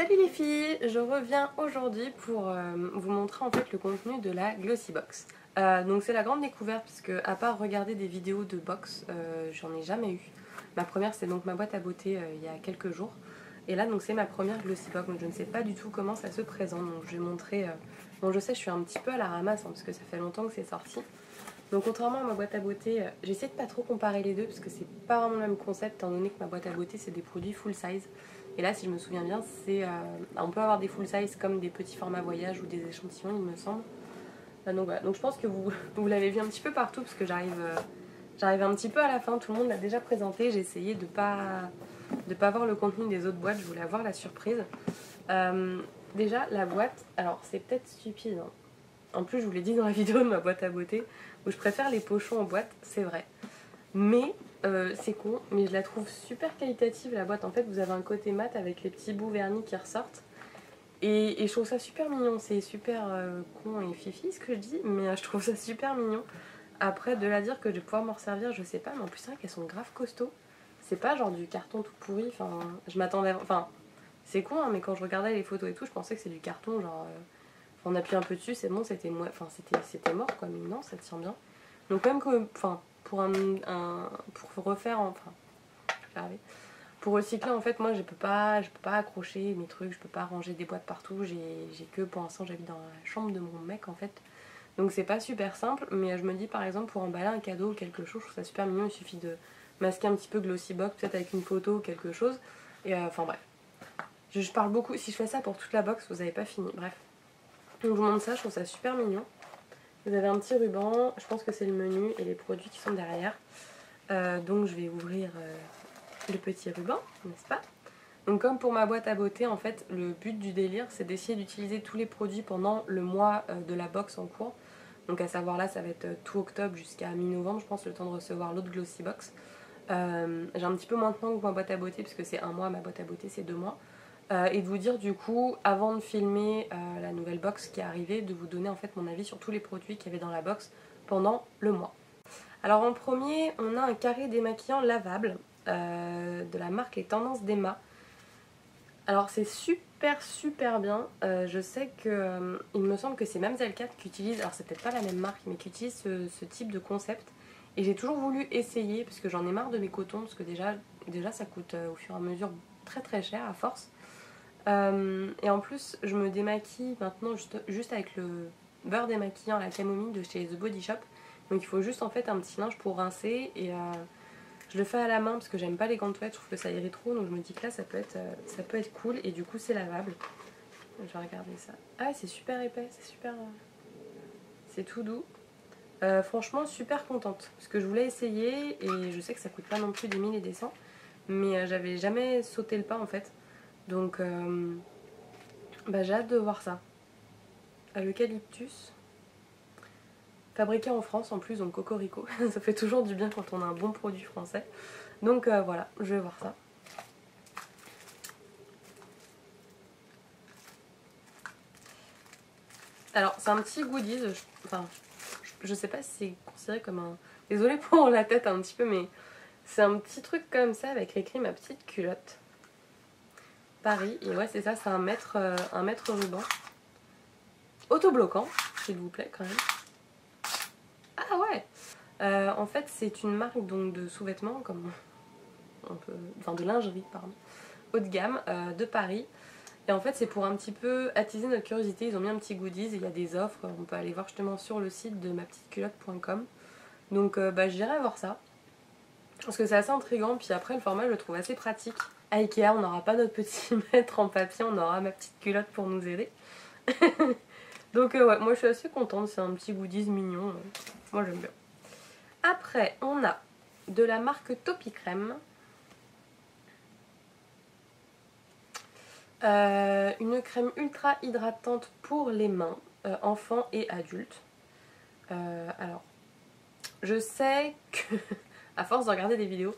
Salut les filles, je reviens aujourd'hui pour vous montrer en fait le contenu de la Glossy Box. Donc c'est la grande découverte puisque à part regarder des vidéos de box, j'en ai jamais eu. Ma première c'est donc ma boîte à beauté il y a quelques jours. Et là donc c'est ma première Glossy Box, donc je ne sais pas du tout comment ça se présente. Donc je vais montrer, bon je sais je suis un petit peu à la ramasse parce que ça fait longtemps que c'est sorti. Donc contrairement à ma boîte à beauté, j'essaie de pas trop comparer les deux parce que c'est pas vraiment le même concept étant donné que ma boîte à beauté c'est des produits full size. Et là si je me souviens bien, on peut avoir des full size comme des petits formats voyage ou des échantillons il me semble. Donc voilà, donc je pense que vous l'avez vu un petit peu partout parce que j'arrive un petit peu à la fin, tout le monde l'a déjà présenté. J'ai essayé de pas voir le contenu des autres boîtes, je voulais avoir la surprise. Déjà la boîte, alors c'est peut-être stupide, hein. En plus, je vous l'ai dit dans la vidéo de ma boîte à beauté, où je préfère les pochons en boîte, c'est vrai. Mais, c'est con, mais je la trouve super qualitative la boîte. En fait, vous avez un côté mat avec les petits bouts vernis qui ressortent. Et je trouve ça super mignon. C'est super con et fifi ce que je dis, mais je trouve ça super mignon. Après, de la dire que je vais pouvoir m'en servir, je sais pas, mais en plus, c'est vrai qu'elles sont grave costauds. C'est pas genre du carton tout pourri, enfin, je m'attendais. Enfin, c'est con, hein, mais quand je regardais les photos et tout, je pensais que c'est du carton, genre. On appuie un peu dessus, c'est bon, c'était mort quoi, mais non, ça tient bien. Donc même que, enfin, pour refaire, enfin, pour recycler en fait, moi je peux pas accrocher mes trucs, je peux pas ranger des boîtes partout. J'ai que pour l'instant j'habite dans la chambre de mon mec en fait, donc c'est pas super simple. Mais je me dis par exemple pour emballer un cadeau ou quelque chose, je trouve ça super mignon. Il suffit de masquer un petit peu Glossy Box, peut-être avec une photo ou quelque chose. Et enfin bref, je parle beaucoup. Si je fais ça pour toute la box, vous avez pas fini. Bref. Donc je vous montre ça, je trouve ça super mignon. Vous avez un petit ruban, je pense que c'est le menu et les produits qui sont derrière. Donc je vais ouvrir le petit ruban, n'est-ce pas? Donc comme pour ma boîte à beauté, en fait, le but du délire, c'est d'essayer d'utiliser tous les produits pendant le mois de la box en cours. Donc à savoir là, ça va être tout octobre jusqu'à mi-novembre, je pense, le temps de recevoir l'autre Glossy Box. J'ai un petit peu moins de temps que ma boîte à beauté, puisque c'est un mois, ma boîte à beauté c'est 2 mois. Et de vous dire du coup, avant de filmer la nouvelle box qui est arrivée, de vous donner en fait mon avis sur tous les produits qu'il y avait dans la box pendant le mois. Alors en premier, on a un carré démaquillant lavable de la marque Les Tendances d'Emma. Alors c'est super bien. Je sais que il me semble que c'est Mamzelle 4 qui utilise, alors c'est peut-être pas la même marque, mais qui utilise ce type de concept. Et j'ai toujours voulu essayer parce que j'en ai marre de mes cotons, parce que déjà ça coûte au fur et à mesure très cher à force. Et en plus, je me démaquille maintenant juste avec le beurre démaquillant à la camomille de chez The Body Shop. Donc il faut juste en fait un petit linge pour rincer et je le fais à la main parce que j'aime pas les gants de toilette, je trouve que ça irrite trop. Donc je me dis que là ça peut être cool et du coup c'est lavable. Je vais regarder ça. Ah c'est super épais, c'est tout doux. Franchement super contente parce que je voulais essayer et je sais que ça coûte pas non plus des mille et des cents. Mais j'avais jamais sauté le pas en fait. Donc j'ai hâte de voir ça. À l'eucalyptus. Fabriqué en France en plus, donc cocorico. Ça fait toujours du bien quand on a un bon produit français. Donc voilà, je vais voir ça. Alors c'est un petit goodies, je sais pas si c'est considéré comme un... Désolée pour la tête un petit peu, mais c'est un petit truc comme ça avec écrit ma petite culotte. Paris, et ouais c'est ça, c'est un mètre ruban. Autobloquant, s'il vous plaît quand même. Ah ouais. En fait c'est une marque donc de sous-vêtements, comme on peut... enfin de lingerie pardon, haut de gamme de Paris. Et en fait c'est pour un petit peu attiser notre curiosité, ils ont mis un petit goodies et il y a des offres, on peut aller voir justement sur le site de mapetiteculotte.com. Donc j'irai voir ça, parce que c'est assez intriguant, puis après le format je le trouve assez pratique. À Ikea on n'aura pas notre petit mètre en papier, on aura ma petite culotte pour nous aider. Donc ouais, moi je suis assez contente, c'est un petit goodies mignon, moi j'aime bien. Après on a de la marque Topi Crème. Une crème ultra hydratante pour les mains, enfants et adultes. Alors, je sais que, à force de regarder des vidéos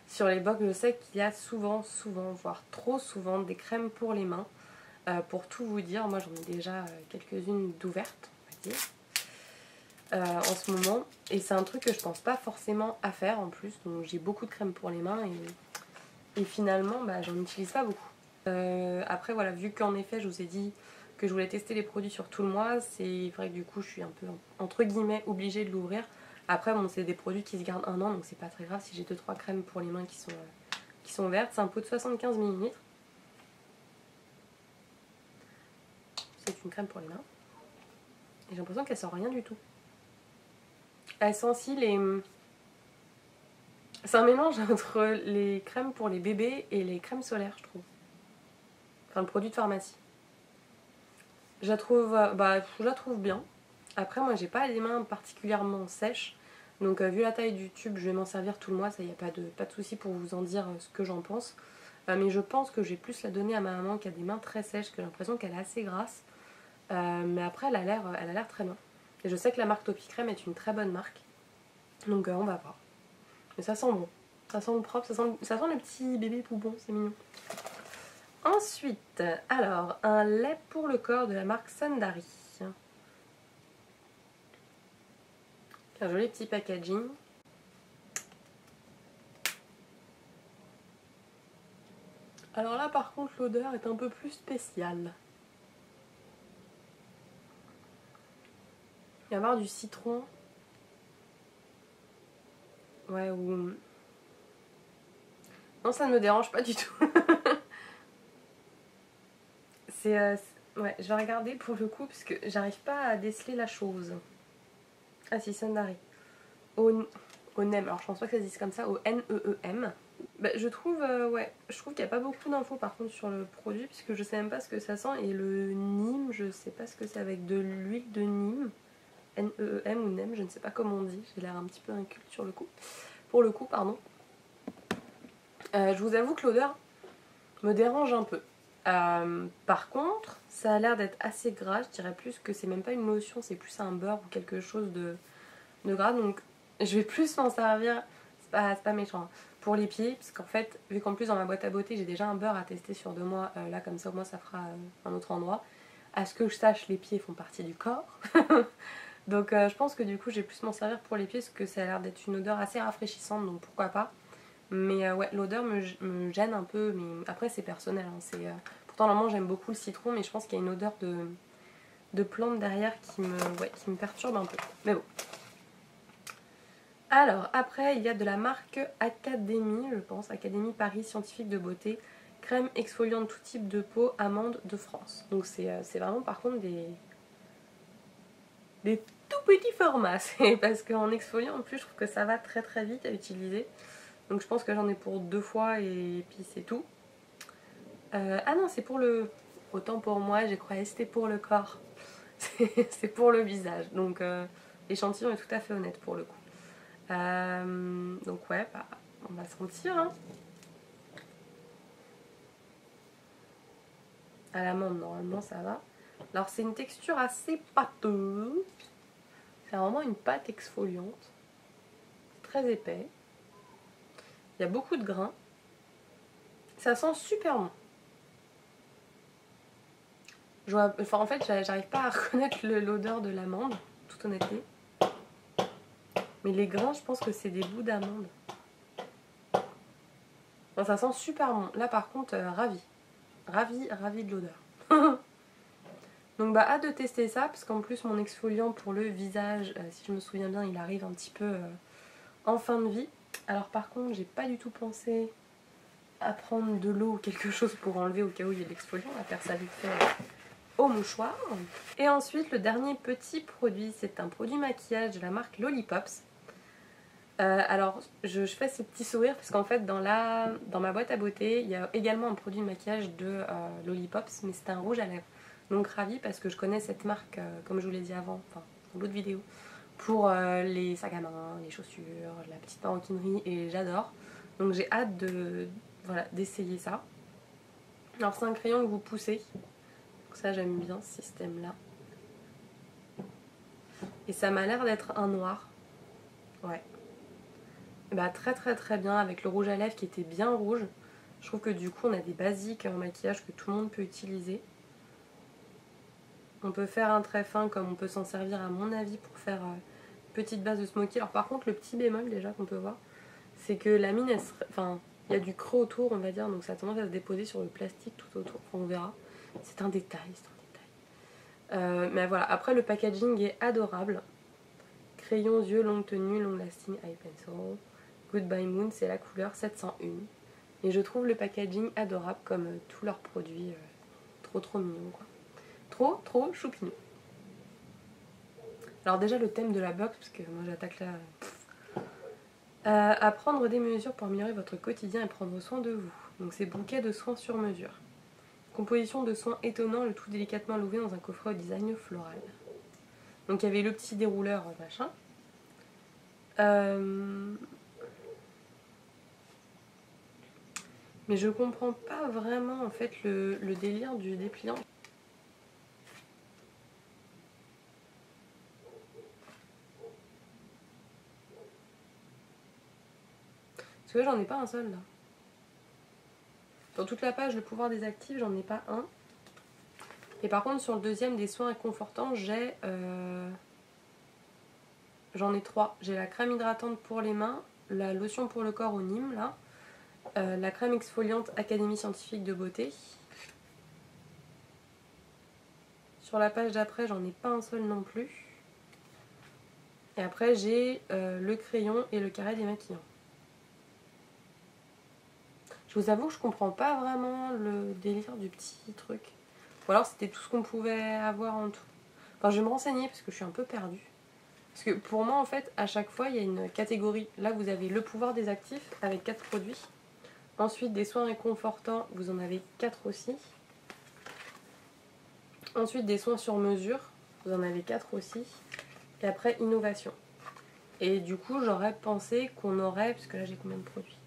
sur les box, je sais qu'il y a souvent, voire trop souvent, des crèmes pour les mains. Pour tout vous dire, moi j'en ai déjà quelques-unes d'ouvertes, on va dire, en ce moment. Et c'est un truc que je pense pas forcément à faire en plus. Donc j'ai beaucoup de crèmes pour les mains et finalement, j'en utilise pas beaucoup. Après voilà, vu qu'en effet je vous ai dit que je voulais tester les produits sur tout le mois, c'est vrai que du coup je suis un peu entre guillemets obligée de l'ouvrir. Après bon, c'est des produits qui se gardent un an, donc c'est pas très grave si j'ai 2-3 crèmes pour les mains qui sont vertes. C'est un pot de 75 ml. C'est une crème pour les mains. Et j'ai l'impression qu'elle sent rien du tout. Elle sent si les... C'est un mélange entre les crèmes pour les bébés et les crèmes solaires, je trouve. Enfin, le produit de pharmacie. Je la trouve bien. Après, moi, j'ai pas les mains particulièrement sèches. Donc, vu la taille du tube, je vais m'en servir tout le mois. Ça, il n'y a pas de souci pour vous en dire ce que j'en pense. Mais je pense que je vais plus la donner à ma maman qui a des mains très sèches, que j'ai l'impression qu'elle est assez grasse. Mais après, elle a l'air très bien. Et je sais que la marque Topicrème est une très bonne marque. Donc, on va voir. Mais ça sent bon. Ça sent propre, ça sent les petits bébés poupons, c'est mignon. Ensuite, alors, un lait pour le corps de la marque Sundari. Un joli petit packaging. Alors là, par contre, l'odeur est un peu plus spéciale. Il va y avoir du citron. Ouais, ou... Non, ça ne me dérange pas du tout. Ouais, je vais regarder pour le coup, parce que j'arrive pas à déceler la chose. Ah si, Sundari. Au NEM, alors je pense pas que ça se dise comme ça, au N-E-E-M. Bah, je trouve qu'il n'y a pas beaucoup d'infos par contre sur le produit, puisque je sais même pas ce que ça sent. Et le Nîmes, je sais pas ce que c'est, avec de l'huile de Nîmes. N-E-E-M ou NEM, je ne sais pas comment on dit. J'ai l'air un petit peu inculte sur le coup. Pour le coup, pardon. Je vous avoue que l'odeur me dérange un peu. Par contre, ça a l'air d'être assez gras. Je dirais plus que c'est même pas une lotion, c'est plus un beurre ou quelque chose de gras. Donc je vais plus m'en servir, c'est pas méchant, hein, pour les pieds. Parce qu'en fait, vu qu'en plus dans ma boîte à beauté, j'ai déjà un beurre à tester sur 2 mois. Là, comme ça, au moins, ça fera un autre endroit. À ce que je sache, les pieds font partie du corps. Donc je pense que du coup, je vais plus m'en servir pour les pieds parce que ça a l'air d'être une odeur assez rafraîchissante. Donc pourquoi pas. Mais ouais, l'odeur me gêne un peu, mais après c'est personnel. Hein, pourtant normalement j'aime beaucoup le citron, mais je pense qu'il y a une odeur de plante derrière qui me perturbe un peu. Mais bon. Alors après il y a de la marque Académie, je pense, Académie Paris Scientifique de Beauté, crème exfoliante tout type de peau, amande de France. Donc c'est vraiment par contre des tout petits formats. Parce qu'en exfoliant en plus je trouve que ça va très très vite à utiliser. Donc je pense que j'en ai pour 2 fois et puis c'est tout. Ah non, c'est pour le... Autant pour moi, j'ai croyais que c'était pour le corps. C'est pour le visage. Donc l'échantillon est tout à fait honnête pour le coup. Donc ouais, bah, on va sentir. Hein. À l'amande, normalement ça va. Alors c'est une texture assez pâteuse. C'est vraiment une pâte exfoliante. Très épais. Il y a beaucoup de grains. Ça sent super bon. Enfin, en fait, j'arrive pas à reconnaître l'odeur de l'amande, toute honnêteté. Mais les grains, je pense que c'est des bouts d'amande. Bon, ça sent super bon. Là, par contre, ravi. Ravi de l'odeur. Donc, bah, hâte de tester ça, parce qu'en plus, mon exfoliant pour le visage, si je me souviens bien, il arrive un petit peu en fin de vie. Alors, par contre, j'ai pas du tout pensé à prendre de l'eau ou quelque chose pour enlever au cas où il y a de l'exfoliant. On va faire ça vite fait au mouchoir. Et ensuite, le dernier petit produit, c'est un produit maquillage de la marque Lollipops. Alors, je fais ce petit sourire parce qu'en fait, dans ma boîte à beauté, il y a également un produit de maquillage de Lollipops, mais c'est un rouge à lèvres. Donc, ravie parce que je connais cette marque, comme je vous l'ai dit avant, enfin, dans l'autre vidéo, pour les sacs à main, les chaussures, la petite maroquinerie, et j'adore. Donc, j'ai hâte d'essayer ça. Alors, c'est un crayon que vous poussez. Donc ça, j'aime bien ce système-là. Et ça m'a l'air d'être un noir. Ouais. Bah, très très très bien avec le rouge à lèvres qui était bien rouge. Je trouve que du coup on a des basiques en maquillage que tout le monde peut utiliser. On peut faire un trait fin comme on peut s'en servir à mon avis pour faire une petite base de smoky. Alors par contre le petit bémol déjà qu'on peut voir, c'est que la mine, enfin Il y a du creux autour, on va dire, donc ça a tendance à se déposer sur le plastique tout autour. Enfin, on verra. C'est un détail, c'est un détail. Mais voilà, après le packaging est adorable. Crayon yeux, longue tenue, long lasting eye pencil. Goodbye Moon, c'est la couleur 701. Et je trouve le packaging adorable comme tous leurs produits. Trop mignon quoi. Trop choupinou. Alors déjà le thème de la box, parce que moi j'attaque là. À prendre des mesures pour améliorer votre quotidien et prendre soin de vous. Donc c'est bouquet de soins sur mesure. Composition de soins étonnant, le tout délicatement loué dans un coffret au design floral. Donc il y avait le petit dérouleur machin. Mais je comprends pas vraiment en fait le délire du dépliant. Parce que j'en ai pas un seul là. Dans toute la page, le pouvoir des actifs, j'en ai pas un. Et par contre, sur le deuxième, des soins réconfortants, j'en ai 3. J'ai la crème hydratante pour les mains, la lotion pour le corps au Nîmes, là. La crème exfoliante Académie Scientifique de Beauté. Sur la page d'après, j'en ai pas un seul non plus. Et après, j'ai le crayon et le carré démaquillant. Je vous avoue que je comprends pas vraiment le délire du petit truc. Ou alors c'était tout ce qu'on pouvait avoir en tout. Enfin, je vais me renseigner parce que je suis un peu perdue. Parce que pour moi, en fait, à chaque fois, il y a une catégorie. Là, vous avez le pouvoir des actifs avec 4 produits. Ensuite, des soins réconfortants, vous en avez 4 aussi. Ensuite, des soins sur mesure, vous en avez 4 aussi. Et après, innovation. Et du coup, j'aurais pensé qu'on aurait, parce que là, j'ai combien de produits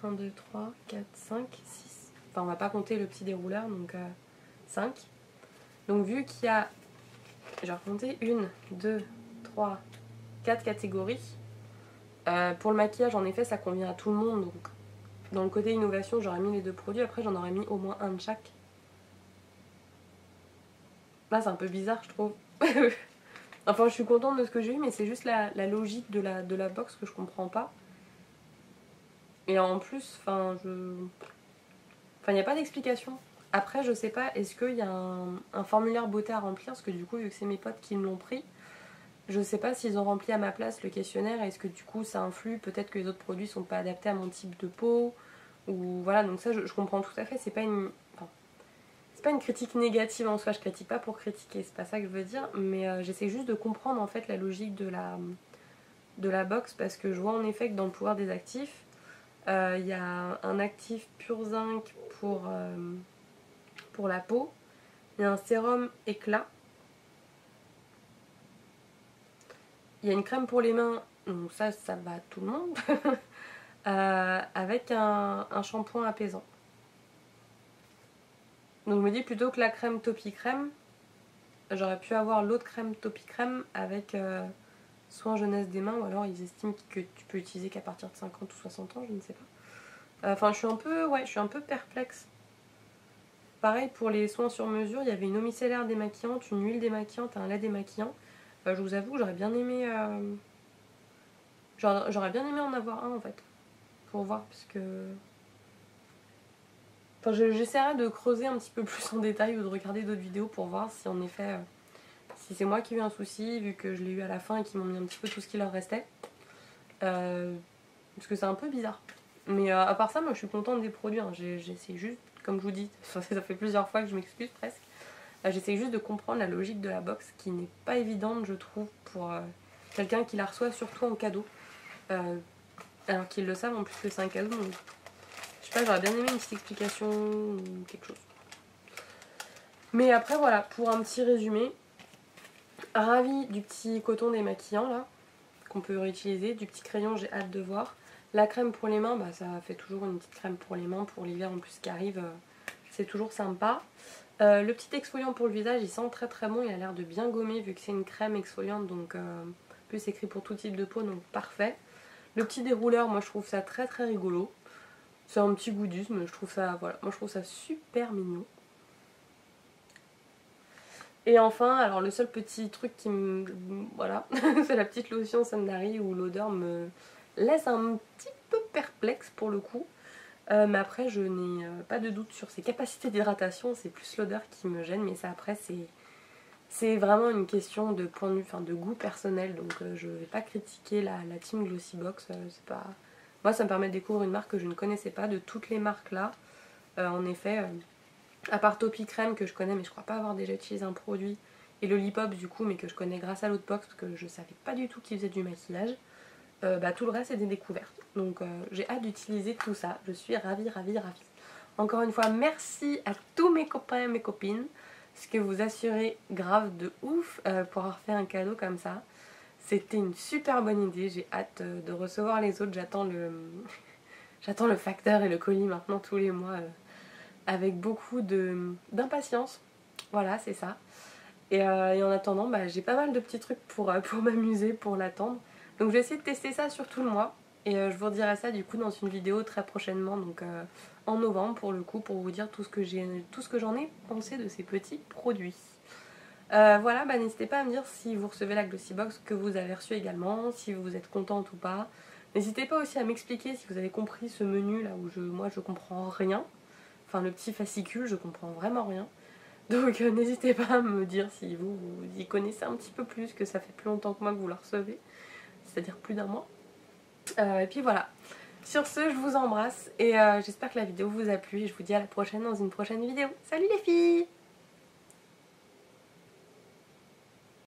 1, 2, 3, 4, 5, 6. Enfin, on va pas compter le petit dérouleur, donc 5. Donc, vu qu'il y a, j'ai compté 1, 2, 3, 4 catégories. Pour le maquillage, en effet, ça convient à tout le monde. Donc, dans le côté innovation, j'aurais mis les 2 produits. Après, j'en aurais mis au moins un de chaque. Là, c'est un peu bizarre, je trouve. Enfin, je suis contente de ce que j'ai eu, mais c'est juste la logique de la box que je comprends pas. Et en plus, il n'y a pas d'explication. Après, je sais pas, est-ce qu'il y a un formulaire beauté à remplir? Parce que du coup, vu que c'est mes potes qui me l'ont pris, je sais pas s'ils ont rempli à ma place le questionnaire. Est-ce que du coup, ça influe? Peut-être que les autres produits sont pas adaptés à mon type de peau. Ou voilà, donc ça, je comprends tout à fait. C'est pas une critique négative en soi. Je critique pas pour critiquer, c'est pas ça que je veux dire. Mais j'essaie juste de comprendre en fait la logique de la box. Parce que je vois en effet que dans le pouvoir des actifs, il y a un actif pur zinc pour la peau. Il y a un sérum éclat. Il y a une crème pour les mains, donc ça va à tout le monde. Avec un shampoing apaisant. Donc je me dis plutôt que la crème Topi Crème, j'aurais pu avoir l'autre crème Topi Crème avec soin jeunesse des mains, ou alors ils estiment que tu peux utiliser qu'à partir de 50 ou 60 ans, je ne sais pas. Enfin, je suis un peu perplexe. Pareil pour les soins sur mesure, il y avait une eau micellaire démaquillante, une huile démaquillante et un lait démaquillant. Je vous avoue que j'aurais bien aimé en avoir un en fait, pour voir, parce que enfin, j'essaierai de creuser un petit peu plus en détail ou de regarder d'autres vidéos pour voir si en effet si c'est moi qui ai eu un souci, vu que je l'ai eu à la fin et qu'ils m'ont mis un petit peu tout ce qui leur restait. Parce que c'est un peu bizarre. Mais à part ça, moi je suis contente des produits. Hein. J'essaie juste, comme je vous dis, ça fait plusieurs fois que je m'excuse presque. J'essaie juste de comprendre la logique de la box qui n'est pas évidente, je trouve, pour quelqu'un qui la reçoit surtout en cadeau. Alors qu'ils le savent en plus que c'est un cadeau. Donc, je sais pas, j'aurais bien aimé une petite explication ou quelque chose. Mais après, voilà, pour un petit résumé, ravie du petit coton démaquillant là, qu'on peut réutiliser, du petit crayon, j'ai hâte de voir. La crème pour les mains, bah, ça fait toujours une petite crème pour les mains, pour l'hiver en plus qui arrive, c'est toujours sympa. Le petit exfoliant pour le visage, il sent très très bon, il a l'air de bien gommer vu que c'est une crème exfoliante, donc en plus c'est écrit pour tout type de peau, donc parfait. Le petit dérouleur, moi je trouve ça très très rigolo. C'est un petit goudisme, je trouve ça, voilà, moi je trouve ça super mignon. Et enfin, alors le seul petit truc qui me... Voilà, c'est la petite lotion Sandari où l'odeur me laisse un petit peu perplexe pour le coup. Mais après je n'ai pas de doute sur ses capacités d'hydratation, c'est plus l'odeur qui me gêne, mais ça après c'est vraiment une question de point de vue, enfin de goût personnel, donc je vais pas critiquer la team Glossybox, c'est pas... Moi ça me permet de découvrir une marque que je ne connaissais pas, de toutes les marques là, en effet, à part Topi Crème que je connais mais je crois pas avoir déjà utilisé un produit, et Lollipop du coup mais que je connais grâce à l'autre box parce que je savais pas du tout qu'ils faisaient du maquillage, bah, tout le reste c'est des découvertes. Donc j'ai hâte d'utiliser tout ça, je suis ravie. Encore une fois, merci à tous mes copains et mes copines, parce que vous assurez grave de ouf pour avoir fait un cadeau comme ça. C'était une super bonne idée, j'ai hâte de recevoir les autres, j'attends le facteur et le colis maintenant tous les mois avec beaucoup d'impatience. Voilà, c'est ça. Et en attendant, bah, j'ai pas mal de petits trucs pour m'amuser, pour l'attendre. Donc je vais essayer de tester ça sur tout le mois. Et je vous redirai ça du coup dans une vidéo très prochainement, donc en novembre pour le coup, pour vous dire tout ce que j'en ai pensé de ces petits produits. Voilà, bah, n'hésitez pas à me dire si vous recevez la Glossybox, que vous avez reçu également, si vous êtes contente ou pas. N'hésitez pas aussi à m'expliquer si vous avez compris ce menu là où moi je comprends rien. Enfin le petit fascicule, je comprends vraiment rien. Donc n'hésitez pas à me dire si vous y connaissez un petit peu plus, que ça fait plus longtemps que moi que vous la recevez, c'est-à-dire plus d'un mois. Et puis voilà. Sur ce, je vous embrasse et j'espère que la vidéo vous a plu et je vous dis à la prochaine dans une prochaine vidéo. Salut les filles!